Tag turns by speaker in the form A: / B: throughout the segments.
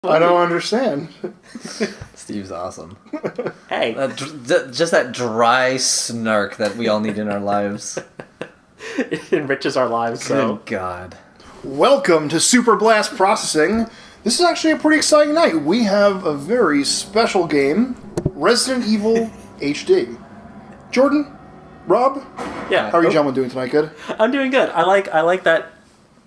A: I don't understand.
B: Steve's awesome.
C: Hey.
B: Just that dry snark that we all need in our lives.
C: It enriches our lives, so.
B: Good God.
A: Welcome to Super Blast Processing. This is actually a pretty exciting night. We have a very special game, Resident Evil HD. Jordan? Rob?
C: Yeah.
A: How are you gentlemen doing tonight? Good?
C: I'm doing good. I like that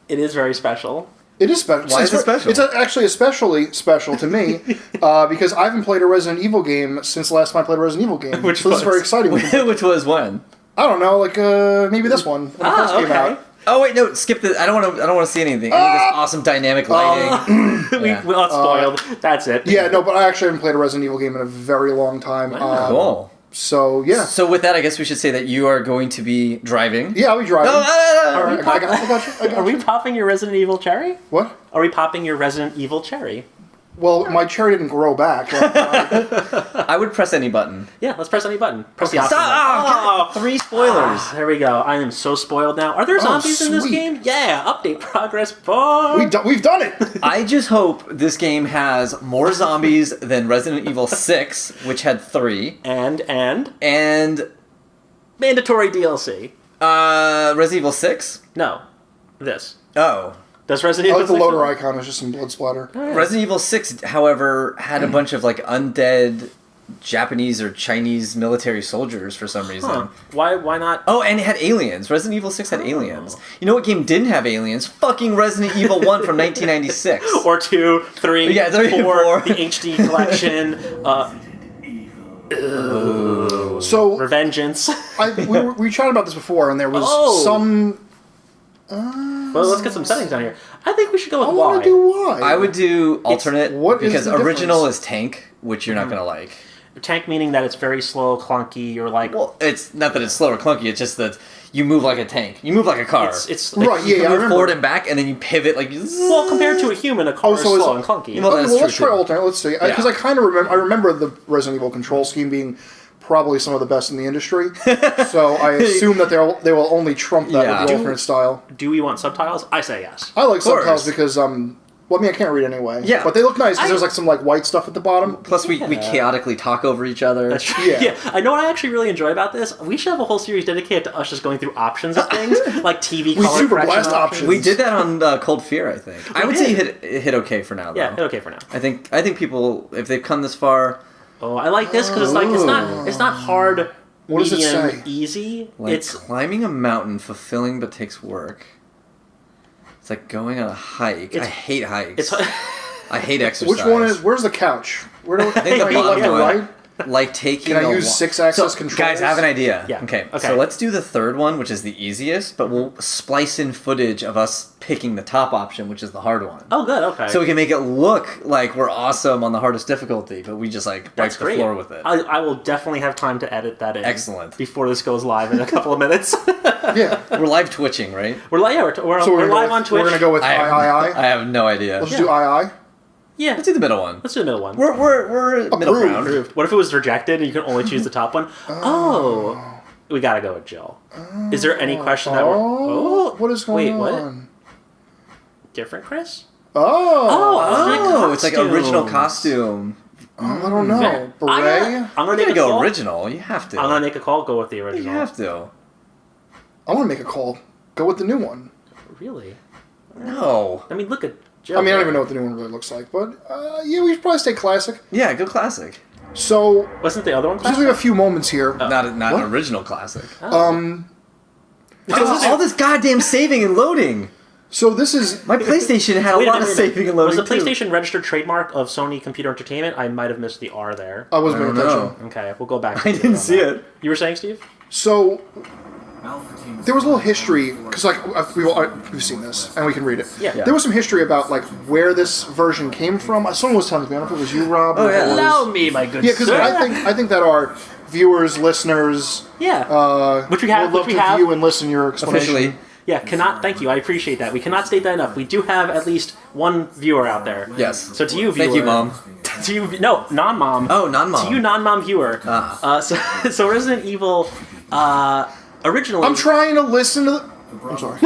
C: it is very special.
A: It is special.
B: Why is it special?
A: It's actually especially special to me because I haven't played a Resident Evil game since the last time I played a Resident Evil game.
C: Which
A: so this is very exciting.
B: Which was when?
A: I don't know, like maybe this one when it first came out.
B: Oh wait, no, skip the. I don't want to see anything. I need this awesome dynamic lighting.
C: We got spoiled. That's it.
A: Yeah, no, but I actually haven't played a Resident Evil game in a very long time.
B: Cool.
A: So yeah.
B: So with that, I guess we should say that you are going to be driving.
A: Yeah, I'll be driving.
B: No.
A: All right, I got you.
C: Are we popping your Resident Evil cherry?
A: What?
C: Are we popping your Resident Evil cherry?
A: Well, my cherry didn't grow back.
B: I would press any button.
C: Yeah, let's press any button. Press the option.
B: Stop! Oh, 3 spoilers.
C: There we go. I am so spoiled now. Are there zombies in this
A: sweet.
C: game? Yeah. Update progress bar.
A: We've done it.
B: I just hope this game has more zombies than Resident Evil 6, which had 3.
C: And
B: And
C: mandatory DLC.
B: Resident Evil 6?
C: No. This.
B: Oh.
C: Does
A: I
C: Resident Evil
A: like the
C: 6
A: loader icon. It's just some blood splatter.
B: Resident Evil 6, however, had a bunch of like undead Japanese or Chinese military soldiers for some reason.
C: Huh. Why not?
B: Oh, and it had aliens. Resident Evil 6 had aliens. You know what game didn't have aliens? Fucking Resident Evil 1 from 1996.
C: Or 2, 3,
B: Yeah, 3 and 4.
C: the HD collection.
A: So
C: Revengeance.
A: we chatted about this before, and there was some.
C: Well, let's get some settings down here. I think we should go
A: I
C: with
A: want
C: Y.
A: to do Y.
B: I would do alternate
A: what is
B: because
A: the
B: original
A: difference?
B: is tank, which you're not going to like.
C: Tank meaning that it's very slow, clunky. You're like,
B: Well, it's not that it's slow or clunky, it's just that you move like a tank. You move like a car.
C: it's
B: Like,
A: Right,
B: you
A: yeah,
B: can
A: I
B: move
A: remember.
B: forward and back, and then you pivot like...
C: well, compared to a human, a car is
A: so is
C: slow
A: it-
C: and clunky.
B: You know,
A: Okay,
B: that's
A: well,
B: true
A: let's try
B: too.
A: alternate. Let's see, because I kind of remember. I remember the Resident Evil control scheme being probably some of the best in the industry. So I assume that they will only trump that
B: Yeah.
A: with the alternate style.
C: Do we want subtitles? I say yes.
A: I like
B: course.
A: subtitles because well, I mean, I can't read anyway.
B: Yeah.
A: But they look nice because there's like some like white stuff at the bottom.
B: Plus, we chaotically talk over each other.
C: That's true.
A: Yeah.
C: Yeah. I know what I actually really enjoy about this. We should have a whole series dedicated to us just going through options of things, like TV color
A: super
C: correction
A: blast options.
B: We did that on Cold Fear, I think. I would say it hit okay for now, though.
C: Yeah, okay for now.
B: I think people, if they've come this far...
C: Oh, I like this because it's not hard,
A: What does it
C: medium,
A: say?
C: easy.
B: Like
C: It's
B: climbing a mountain, fulfilling but takes work. It's like going on a hike. I hate hikes.
C: it's
B: I hate exercise.
A: Which one is? Where's the couch? Where do
B: I think the
A: I go
B: bottom
A: left or
B: one.
A: right?
B: Like taking.
A: Can I
B: a
A: use
B: wa-
A: 6-axis
B: so,
A: controls?
B: Guys, I have an idea.
C: Yeah.
B: Okay.
C: Okay.
B: So let's do the third one, which is the easiest, but we'll splice in footage of us picking the top option, which is the hard one.
C: oh good, okay.
B: So we can make it look like we're awesome on the hardest difficulty, but we just like wipe
C: That's
B: the
C: great.
B: floor with it.
C: I will definitely have time to edit that in.
B: Excellent.
C: Before this goes live in a couple of minutes.
A: Yeah.
B: We're live twitching, right?
C: We're
A: So
C: we're live on Twitch.
A: We're gonna go with I.
B: I have no idea.
A: Let's do I.
C: Yeah,
B: Let's do the middle one.
C: let's do the middle one.
B: We're middle
A: Approved.
B: ground.
C: Approved. What if it was rejected and you can only choose the top one? Oh. We gotta go with Jill. Is there any question that we're... Oh.
A: What is going
C: Wait,
A: on?
C: what? Different, Chris?
B: Oh, it's like
C: costumes.
B: original costume.
A: I don't know.
C: I'm
A: Beret?
C: gonna
B: You
C: make
B: gotta
C: a
B: go
C: call.
B: original. You have to.
C: I'm gonna make a call. Go with the original.
B: You have to.
A: I want to make a call. Go with the new one.
C: Really?
B: No.
C: I mean, look at Jill.
A: I mean, I don't even know what the new one really looks like, but yeah, we should probably stay classic.
B: Yeah, go classic.
A: So,
C: Wasn't the other one
A: since
C: classic?
A: we have a few moments here,
B: Not an
A: What?
B: original classic.
A: Oh.
B: All this goddamn saving and loading.
A: so this is
B: My PlayStation had a
C: Wait
B: lot of
C: minute.
B: saving and loading
C: Was the
B: too.
C: PlayStation registered trademark of Sony Computer Entertainment? I might have missed the R there.
A: I wasn't
B: I
A: paying
B: don't know.
A: attention.
C: Okay, we'll go back.
B: I didn't see it.
C: You were saying, Steve?
A: So there was a little history because we've seen this and we can read it.
C: Yeah.
A: There was some history about like where this version came from. Someone was telling me. I don't know if it was you, Rob.
B: Oh,
A: or if
B: yeah.
A: it was-
C: Allow me, my good
A: Yeah, because
C: sir.
A: I think that our viewers, listeners,
C: Yeah. Which we have.
A: would love
C: Which we
A: to
C: have.
A: view and listen your explanation.
B: Officially.
C: Yeah, cannot. Thank you. I appreciate that. We cannot state that enough. We do have at least one viewer out there.
B: Yes.
C: So to you, viewer.
B: Thank you, Mom.
C: To you, no, non-mom.
B: Oh, non-mom.
C: To you, non-mom viewer.
B: Ah.
C: So Resident Evil, originally.
A: I'm trying to listen to the... I'm sorry.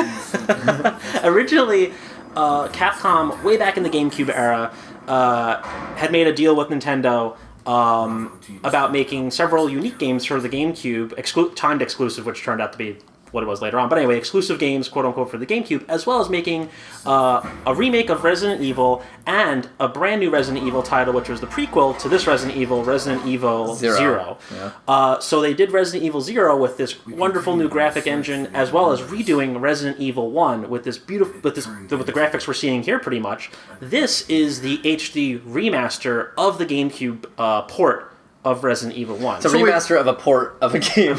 C: Originally, Capcom, way back in the GameCube era, had made a deal with Nintendo about making several unique games for the GameCube, timed exclusive, which turned out to be what it was later on. But anyway, exclusive games, quote unquote, for the GameCube, as well as making a remake of Resident Evil and a brand new Resident Evil title, which was the prequel to this Resident Evil Zero.
B: Yeah.
C: So they did Resident Evil Zero with this wonderful new graphic engine, as well as redoing Resident Evil 1 with this beautiful, with the graphics we're seeing here, pretty much. This is the HD remaster of the GameCube port of Resident Evil 1.
B: It's a remaster of a port of a game.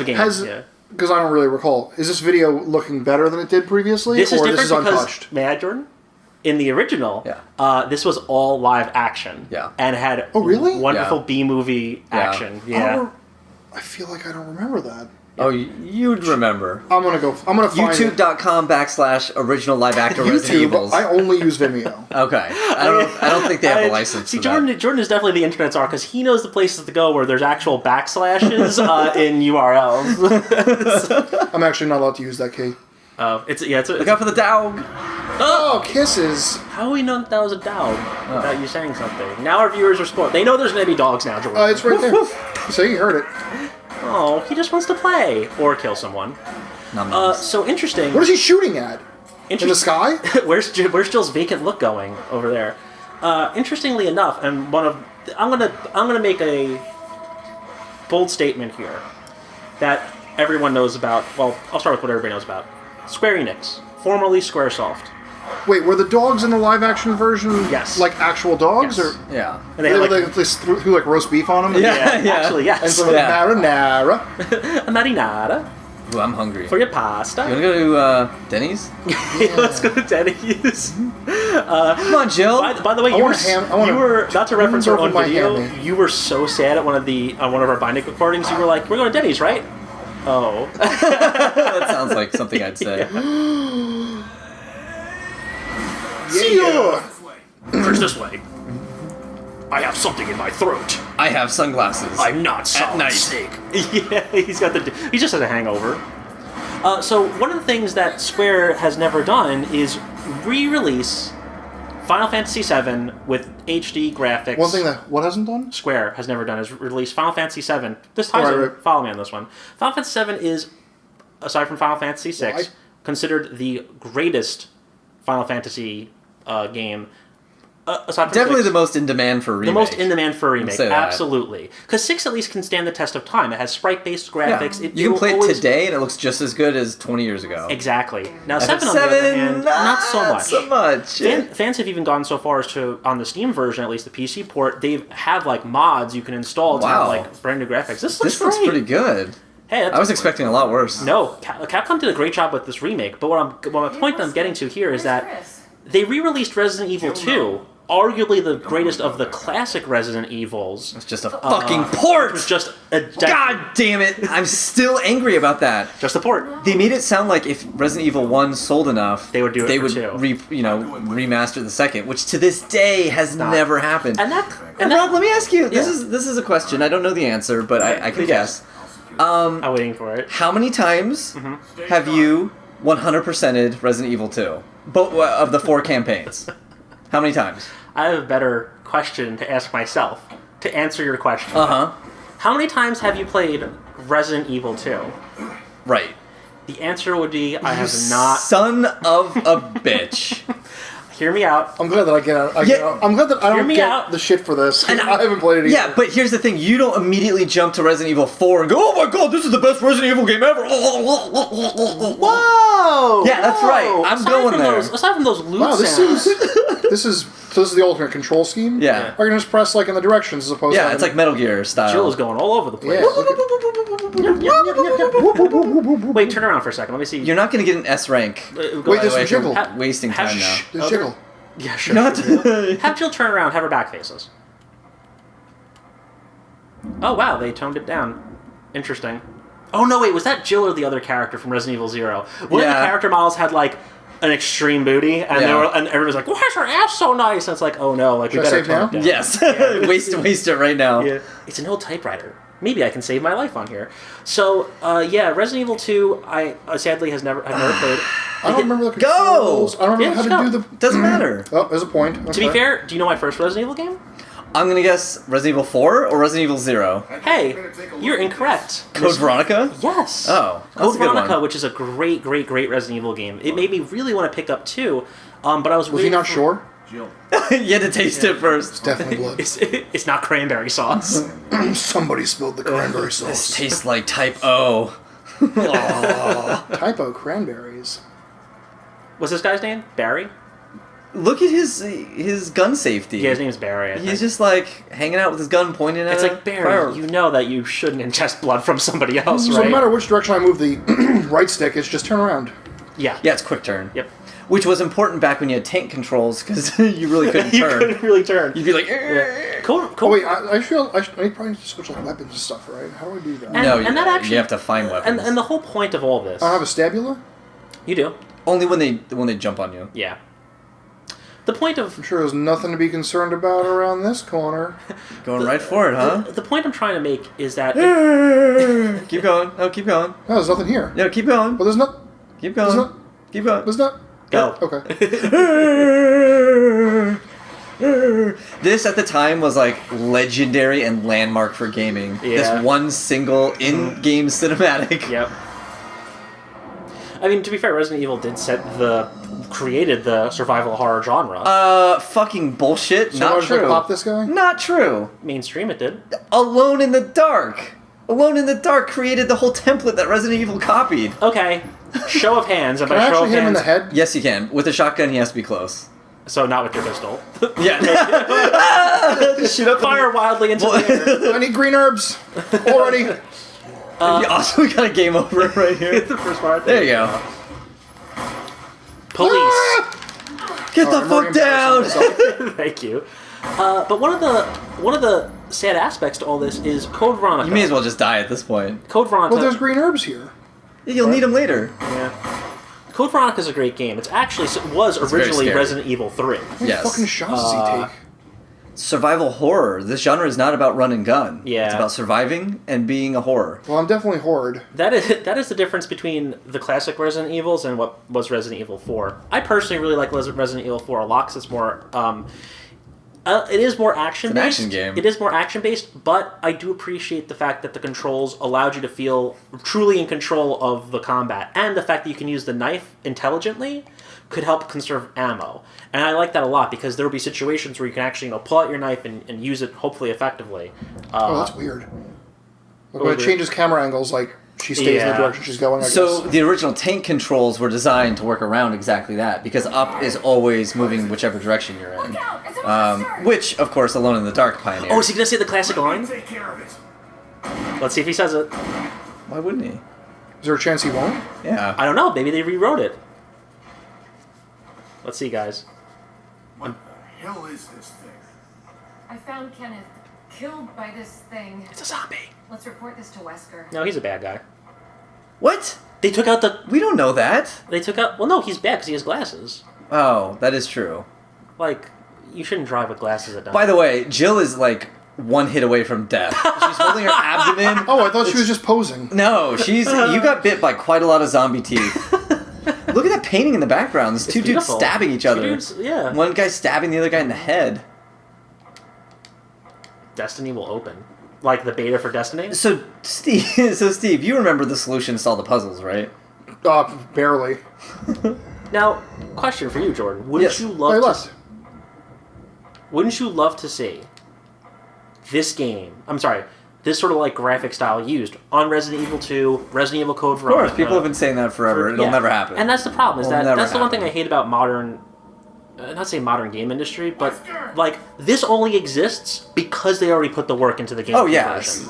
A: Because I don't really recall. Is this video looking better than it did previously?
C: This is
A: or
C: different
A: this is
C: because,
A: untouched?
C: may I, Jordan? In the original, this was all live action.
B: Yeah.
C: And had
A: really?
C: wonderful B-movie action. Yeah.
A: I feel like I don't remember that.
B: Oh, you'd remember.
A: I'm gonna find
B: YouTube.com/original live actor Resident Evils.
A: I only use Vimeo.
B: Okay. I don't think they have a license.
C: See,
B: for that.
C: Jordan is definitely the internet's are because he knows the places to go where there's actual backslashes in URLs.
A: I'm actually not allowed to use that key.
B: Look out for the dog.
A: Oh, kisses.
C: How we know that was a dog without you saying something? Now our viewers are spoiled. They know there's going to be dogs now, Jordan.
A: It's right there. So you heard it.
C: Oh, he just wants to play or kill someone. So interesting.
A: What is he shooting at? In the sky?
C: Where's Jill's vacant look going over there? Interestingly enough, and I'm gonna make a bold statement here that everyone knows about. Well, I'll start with what everybody knows about. Square Enix, formerly SquareSoft.
A: Wait, were the dogs in the live-action version like actual dogs?
C: Yes.
A: Or
B: Yeah.
C: And they had,
A: they threw like roast beef on them?
B: Yeah.
C: Actually, yes.
A: And so marinara.
C: A marinara
B: Ooh, I'm hungry.
C: for your pasta.
B: You wanna go to Denny's?
C: Let's go to Denny's.
B: Come on, Jill.
C: By the way, you were not to reference our own
A: my
C: video.
A: hammy.
C: You were so sad at one of our Binding recordings. You were like, "We're going to Denny's, right?" Oh.
B: That sounds like something I'd say.
A: Yeah.
C: First this way. I have something in my throat.
B: I have sunglasses.
C: I'm not solid
B: night.
C: snake. Yeah, he just has a hangover. So one of the things that Square has never done is re-release Final Fantasy VII with HD graphics.
A: One thing that what hasn't done?
C: Square has never done is release Final Fantasy VII. This ties in. Follow me on this one. Final Fantasy VII is, aside from Final Fantasy VI, considered the greatest Final Fantasy game. Aside from
B: Definitely
C: 6,
B: the most in demand for a remake.
C: The most in demand for a remake,
B: say that.
C: absolutely. Because 6 at least can stand the test of time. It has sprite-based graphics.
B: Yeah. You can play it today, and it looks just as good as 20 years ago.
C: Exactly. Now, 7 on the other hand, not so much.
B: So much.
C: Fans have even gone so far as to, on the Steam version, at least the PC port, they have like mods you can install to have like brand new graphics. This looks
B: pretty good.
C: Hey,
B: I was expecting a lot worse.
C: No, Capcom did a great job with this remake. But my point I'm getting to here is that they re-released Resident Evil 2. Arguably the greatest of the classic Resident Evils.
B: It's just a fucking port!
C: It's just a...
B: God damn it! I'm still angry about that.
C: Just a port.
B: They made it sound like if Resident Evil 1 sold enough,
C: they would do it
B: they
C: for
B: would
C: 2.
B: Remaster the second, which to this day has never happened.
C: And
B: Rob, let me ask you, this is a question. I don't know the answer, but I can guess.
C: I'm waiting for it.
B: How many times have you 100%ed Resident Evil 2? Both of the 4 campaigns. How many times?
C: I have a better question to ask myself to answer your question. How many times have you played Resident Evil 2?
B: Right.
C: The answer would be I have not.
B: Son of a bitch.
C: Hear me out.
A: I'm glad that I get out. I'm glad that I don't get the shit for this. And I haven't played it either.
B: Yeah, but here's the thing. You don't immediately jump to Resident Evil 4 and go, oh my god, this is the best Resident Evil game ever.
C: Whoa!
B: Yeah, that's right. I'm going there.
C: Aside from those loot sounds.
A: This is the alternate control scheme?
B: Yeah.
A: Or you can just press like in the directions as opposed to...
B: Yeah, it's like Metal Gear style.
C: Jill is going all over the place. Wait, turn around for a second. Let me see.
B: You're not going to get an S rank.
A: Wait, there's some jiggle.
B: Wasting time now.
A: There's jiggle.
C: Yeah, sure. Have Jill turn around, have her back faces. Oh, wow, they toned it down. Interesting. Oh, no, wait, was that Jill or the other character from Resident Evil 0? One of the character models had, like, an extreme booty, and and everybody's like, why is her ass so nice? And it's like, oh, no, like, we better tone it down.
B: Yes. Waste it right now.
C: Yeah. It's an old typewriter. Maybe I can save my life on here. So, Resident Evil 2, I sadly I've never played.
A: I don't remember the
B: Go!
A: controls. I don't remember
C: Yeah,
A: how to
C: just
A: do the...
B: Doesn't matter.
A: Oh, there's a point.
C: To be
A: Okay.
C: fair, do you know my first Resident Evil game?
B: I'm gonna guess Resident Evil 4 or Resident Evil 0.
C: Hey, you're incorrect.
B: Code Veronica?
C: Yes.
B: Oh, that's
C: Code
B: a good
C: Veronica,
B: one.
C: which is a great Resident Evil game. It made me really want to pick up 2, but I was
A: Was he not sure?
D: Jill.
B: You had to taste it first.
A: It's definitely blood.
C: It's not cranberry sauce.
A: Somebody spilled the cranberry
B: This
A: sauce.
B: tastes like Type O.
A: Typo cranberries.
C: What's this guy's name? Barry?
B: Look at his gun safety.
C: Yeah, his name's Barry. I think.
B: He's just like hanging out with his gun pointing at
C: It's
B: a
C: like, Barry,
B: fire.
C: you know that you shouldn't ingest blood from somebody else,
A: So
C: right?
A: no matter which direction I move the right stick, it's just turn around.
C: Yeah.
B: Yeah, it's quick turn.
C: Yep.
B: Which was important back when you had tank controls because you really couldn't
C: You
B: turn.
C: couldn't really turn.
B: You'd be like,
C: Yeah. Cool.
A: Oh wait, I probably need to switch like weapons and stuff, right? How do I do that?
C: And-
B: no,
C: that actually-
B: you have to find weapons.
C: And the whole point of all this,
A: I don't have a stabula?
C: you do,
B: Only when they jump on you.
C: yeah. The point of
A: I'm sure there's nothing to be concerned about around this corner.
B: Going right for it, huh?
C: the point I'm trying to make is that
B: Keep going. No, keep going.
A: No, there's nothing here.
B: No, keep going.
A: Well, there's not.
B: Keep
A: There's
B: going.
A: not.
B: Keep going.
A: There's not.
C: Go.
A: Okay.
B: This at the time was like legendary and landmark for gaming.
C: Yeah.
B: This one single in-game cinematic.
C: Yep. I mean, to be fair, Resident Evil did created the survival horror genre.
B: Fucking bullshit.
A: So
B: Not
A: I was like,
B: true.
A: pop this guy?
B: Not true.
C: Mainstream, it did.
B: Alone in the Dark. Alone in the Dark created the whole template that Resident Evil copied.
C: Okay. Show of hands, and
A: Can I
C: by show
A: actually
C: of
A: hit him in
C: hands,
A: the head?
B: Yes, you can. With a shotgun, he has to be close.
C: so not with your pistol.
B: Yeah. Just shoot up.
C: Fire wildly into the air.
A: I need green herbs already.
B: Also, we got a game over right here.
C: The first part.
B: There you go.
C: Police.
A: Ah!
B: Get the
A: I'm already
B: fuck down.
A: embarrassing myself.
C: Thank you. But one of the sad aspects to all this is Code Veronica.
B: You may as well just die at this point.
C: Code Veronica.
A: Well, there's green herbs here.
B: You'll need them later.
C: Yeah. Code Veronica is a great game. It's actually was
B: very
C: originally
B: scary.
C: Resident Evil 3.
A: How many
B: Yes.
A: fucking shots does he take?
B: Survival horror. This genre is not about run and gun.
C: Yeah.
B: It's about surviving and being a horror.
A: Well, I'm definitely horde.
C: That is the difference between the classic Resident Evils and what was Resident Evil 4. I personally really like Resident Evil 4 a lot because it's more. It is more action based.
B: It's an action game.
C: It is more action based, but I do appreciate the fact that the controls allowed you to feel truly in control of the combat, and the fact that you can use the knife intelligently could help conserve ammo. And I like that a lot because there will be situations where you can actually pull out your knife and use it hopefully effectively.
A: Oh, that's weird. Like when
C: weird.
A: it changes camera angles, like she stays in
C: Yeah.
A: the direction she's going. I
B: So
A: guess.
B: the original tank controls were designed to work around exactly that, because up is always moving whichever direction you're in. Which, of course, Alone in the Dark pioneered.
C: Oh, is he gonna say the classic line?
D: Take care of it.
C: Let's see if he says it.
B: Why wouldn't he?
A: Is there a chance he won't?
B: Yeah.
C: I don't know. Maybe they rewrote it. Let's see, guys.
D: What the hell is this thing?
E: I found Kenneth killed by this thing.
C: It's a zombie.
E: Let's report this to Wesker.
C: No, he's a bad guy.
B: What?
C: They took out the.
B: We don't know that.
C: They took out. Well, no, he's bad because he has glasses.
B: Oh, that is true.
C: Like, you shouldn't drive with glasses at night.
B: By the way, Jill is like one hit away from death. She's holding her abdomen.
A: Oh, I thought she was just posing.
B: No, you got bit by quite a lot of zombie teeth. Look at that painting in the background. There's two dudes
C: beautiful.
B: stabbing each
C: Two
B: other.
C: dudes, yeah.
B: One guy stabbing the other guy in the head.
C: Destiny will open. Like the beta for Destiny?
B: So Steve, you remember the solution to solve the puzzles, right?
A: Barely.
C: Now, question for you, Jordan. Wouldn't
B: Yes.
C: you
A: I
C: love
A: left.
C: Wouldn't you love to see this game? I'm sorry, this sort of like graphic style used on Resident Evil 2, Resident Evil Code
B: Of course,
C: Veronica.
B: people have been saying that forever. It'll
C: Yeah.
B: never happen.
C: And that's the problem. Is
B: It'll
C: that
B: never
C: that's the one
B: happen.
C: thing I hate about modern, not say modern game industry, but like this only exists because they already put the work into the game.
B: Oh yeah,
C: version.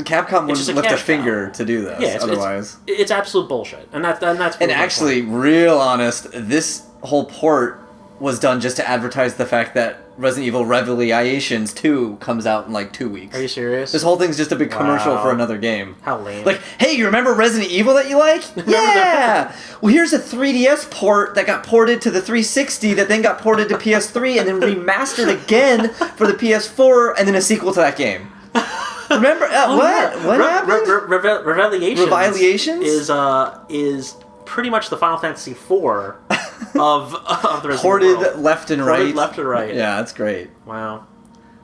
B: Capcom
C: It's just
B: wouldn't
C: a
B: lift a
C: cash cow.
B: finger to do this.
C: Yeah,
B: otherwise.
C: it's absolute bullshit, and that's
B: And
C: really my
B: actually,
C: point.
B: real honest, this whole port was done just to advertise the fact that Resident Evil Revelations 2 comes out in like 2 weeks.
C: Are you serious?
B: This whole thing's just a big commercial
C: Wow.
B: for another game.
C: How lame.
B: Like, hey, you remember Resident Evil that you like? Yeah! Well, here's a 3DS port that got ported to the 360 that then got ported to PS3 and then remastered again for the PS4 and then a sequel to that game. Remember? What?
C: Yeah.
B: What happened?
C: Revelations
B: Revelations?
C: is pretty much the Final Fantasy IV of the Resident
B: Ported
C: Evil world.
B: left and
C: Ported
B: right.
C: left and right.
B: Yeah, that's great.
C: Wow.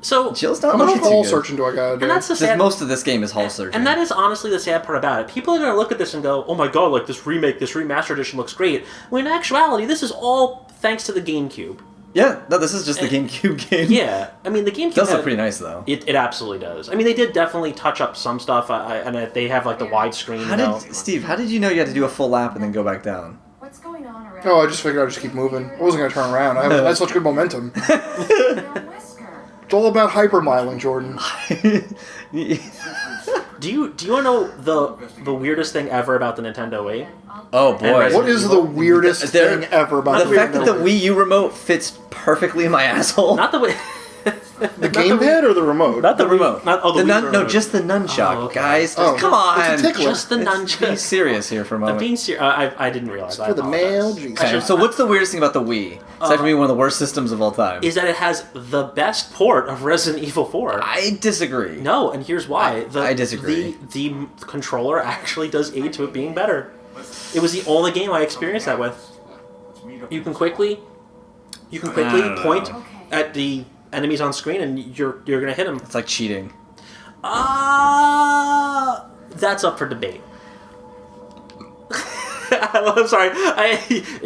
C: So
B: Jill's
A: How
B: not
A: much
B: looking too
A: hall
B: good.
A: searching do I gotta do?
C: and that's the sad.
B: Most of this game is hall searching.
C: And that is honestly the sad part about it. People are going to look at this and go, "Oh my god, like this remake, this remaster edition looks great." When in actuality, this is all thanks to the GameCube.
B: Yeah, no, this is just the GameCube game.
C: Yeah, I mean the GameCube
B: It does look
C: had-
B: pretty nice though.
C: It absolutely does. I mean, they did definitely touch up some stuff, they have like the widescreen.
B: Steve, how did you know you had to do a full lap and then go back down?
E: What's going on around
A: Oh, I just figured I'd just keep moving. I wasn't gonna turn around. I had such good momentum.
E: your whisker?
A: It's all about hypermiling, Jordan.
C: Do you want to know the weirdest thing ever about the Nintendo Wii?
B: Oh boy.
A: What is the weirdest
B: There-
A: thing ever about
B: The fact that the
A: Nintendo?
B: Wii U remote fits perfectly in my asshole.
C: Not the Wii.
A: The gamepad or the remote?
C: Not
B: the remote.
C: Not oh, the Wii
B: No,
C: remote.
B: just the nunchuck,
C: Oh, okay.
B: guys.
A: Oh,
B: Come on.
A: it's a tickler.
C: Just the
B: Be
C: nunchuck.
B: serious here for a
C: I'm
B: moment.
C: being serious. I didn't realize. I
A: For the male,
C: apologize.
A: Jesus.
B: Okay, so what's the weirdest thing about the Wii? Aside from being one of the worst systems of all time.
C: Is that it has the best port of Resident Evil 4.
B: I disagree.
C: No, and here's why.
B: I disagree.
C: The controller actually does aid to it being better. It was the only game I experienced that with. You can quickly
B: don't
C: point
B: know.
C: at the enemies on screen, and you're gonna hit them.
B: It's like cheating.
C: That's up for debate. I'm sorry.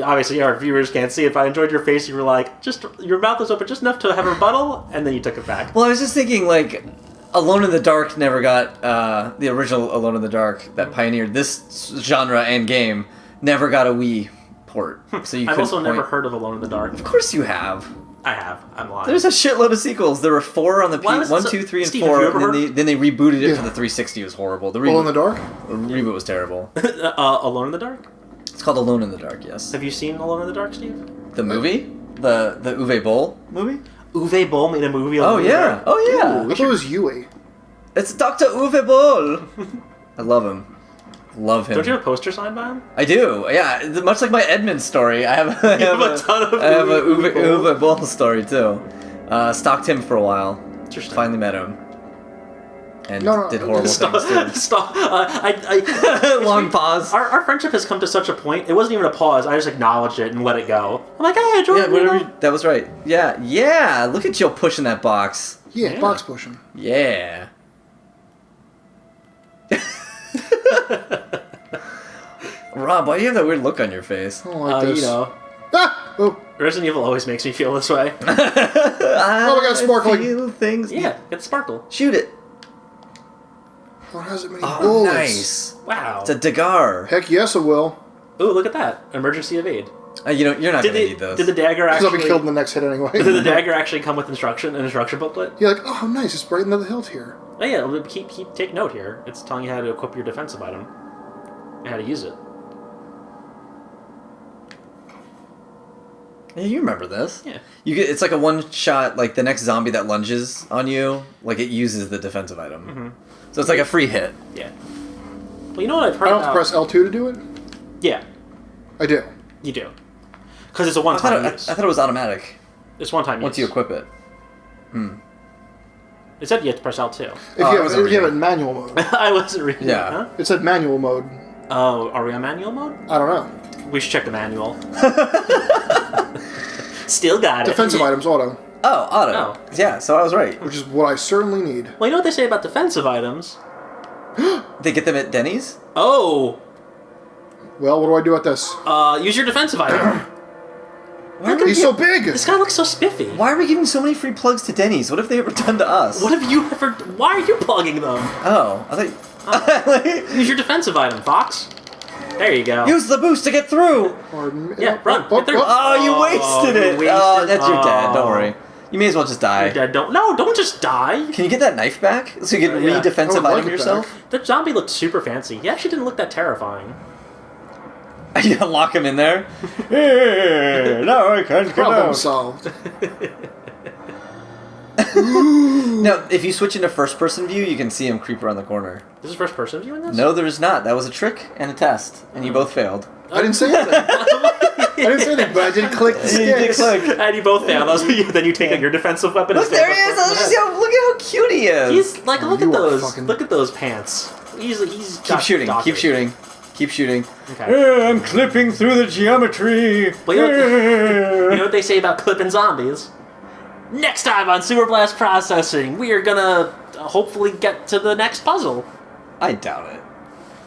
C: Obviously, our viewers can't see it, but I enjoyed your face. You were like, just your mouth was open just enough to have a rebuttal, and then you took it back.
B: Well, I was just thinking, like, Alone in the Dark never got, the original Alone in the Dark that pioneered this genre and game, never got a Wii port. So you
C: I've
B: couldn't
C: also never
B: point-
C: heard of Alone in the Dark.
B: Of course you have.
C: I have. I'm lying.
B: There's a shitload of sequels. There were 4 on the
C: Why was it
B: 1,
C: so-
B: 2, 3, and
C: Steve,
B: 4,
C: have you ever
B: and then they rebooted it
A: Yeah.
B: for the 360. It was horrible. The
A: All in the dark?
B: reboot was terrible.
C: Alone in the Dark?
B: It's called Alone in the Dark, yes.
C: Have you seen Alone in the Dark, Steve?
B: The movie? The Uwe Boll movie?
C: Uwe Boll made a movie.
B: Oh,
C: Alone in the
B: yeah.
C: Dark.
B: Oh, yeah.
A: Ooh, I thought it was Yui.
B: It's Dr. Uwe Boll. I love him. Love him.
C: Don't you have a poster signed by him?
B: I do. Yeah, much like my Edmund story, I have a
C: ton of
B: I have a
C: Uwe
B: Uwe Boll story too. Stalked him for a while.
C: Interesting.
B: Finally met him. And
A: No,
B: did horrible
C: Stop.
B: things too.
C: Stop.
B: Long pause.
C: Our friendship has come to such a point. It wasn't even a pause. I just acknowledged it and let it go. I'm like, hey, Jordan.
B: Yeah, whatever. That was right. Yeah, yeah. Look at Jill pushing that box.
A: Yeah,
C: Yeah.
A: box pushing.
B: Yeah. Rob, why do you have that weird look on your face?
A: I don't like this.
C: You know,
A: Ah! Oh,
C: Resident Evil always makes me feel this way.
B: I
A: got sparkling.
B: feel things.
C: Yeah, get the sparkle.
B: Shoot it.
A: what has it many
B: Oh,
A: bullets?
B: nice.
C: Wow.
B: It's a Dagar.
A: Heck yes, it will.
C: Ooh, look at that. Emergency evade.
B: You know, you're not
C: Did
B: gonna
C: the,
B: need those.
C: did the dagger
A: Because I'll
C: actually...
A: be killed in the next hit anyway.
C: Did the dagger actually come with an instruction booklet?
A: You're like, oh, nice, it's right in the hilt here.
C: Oh yeah, take note here. It's telling you how to equip your defensive item. And how to use it.
B: Yeah, you remember this.
C: Yeah.
B: You get, it's like a one shot, like the next zombie that lunges on you, like it uses the defensive item.
C: Mm-hmm.
B: So it's like a free hit.
C: Yeah. Well, you know what I've heard
A: I don't have
C: about...
A: to press L2 to do it?
C: Yeah,
A: I do.
C: you do. Because it's a
B: I
C: one-time
B: thought,
C: use.
B: I thought it was automatic
C: It's one-time
B: once
C: use.
B: you equip it.
C: It said you have to press L2.
A: If
B: Oh, I
A: you have
B: wasn't
A: it in
B: reading.
A: manual mode.
C: I wasn't reading
B: Yeah.
C: it, huh?
A: It said manual mode.
C: Oh, are we on manual mode?
A: I don't know.
C: We should check the manual. Still got it.
A: Defensive items, auto.
B: Oh, auto.
C: Oh.
B: Yeah, so I was right.
A: Which is what I certainly need.
C: Well, you know what they say about defensive items?
B: They get them at Denny's?
C: Oh,
A: Well, what do I do with this?
C: use your defensive item.
B: Why are, we
A: He's so big!
C: This guy looks so spiffy.
B: why are we giving so many free plugs to Denny's? What have they ever done to us?
C: What have you ever... Why are you plugging them?
B: Oh, I thought...
C: Use your defensive item, Fox. There you go.
B: Use the boost to get through!
A: Pardon me.
C: Yeah, run, get through.
B: Oh, you wasted
C: you
B: it!
C: wasted-
B: Oh, that's your dad, don't
C: oh.
B: worry. You may as well just die.
C: Your dad don't just die.
B: Can you get that knife back? So you can
C: Yeah.
B: re-defensive
A: I would like
B: item
A: it
B: yourself?
C: The zombie looked super fancy. He actually didn't look that terrifying.
B: You lock him in there? Hey, no, I can't get
A: Problem
B: out.
A: solved.
B: Now, if you switch into first-person view, you can see him creep around the corner.
C: This is first person view in this?
B: No, there's not. That was a trick and a test, and you both failed.
A: I didn't say anything. I didn't say anything, but I did click the
B: You did
A: sticks.
B: click.
C: And you both fail. Then you take out your defensive weapon.
B: Look,
C: and
B: there he
C: stand
B: is!
C: up.
B: Look at how cute he is!
C: He's like, look
A: You
C: at
A: are
C: those.
A: fucking-
C: Look at those pants. He's
B: Keep shooting, keep shooting. Keep shooting.
C: Okay.
B: I'm clipping through the geometry.
C: But you know what they say about clipping zombies? Next time on Super Blast Processing, we are gonna hopefully get to the next puzzle.
B: I doubt it.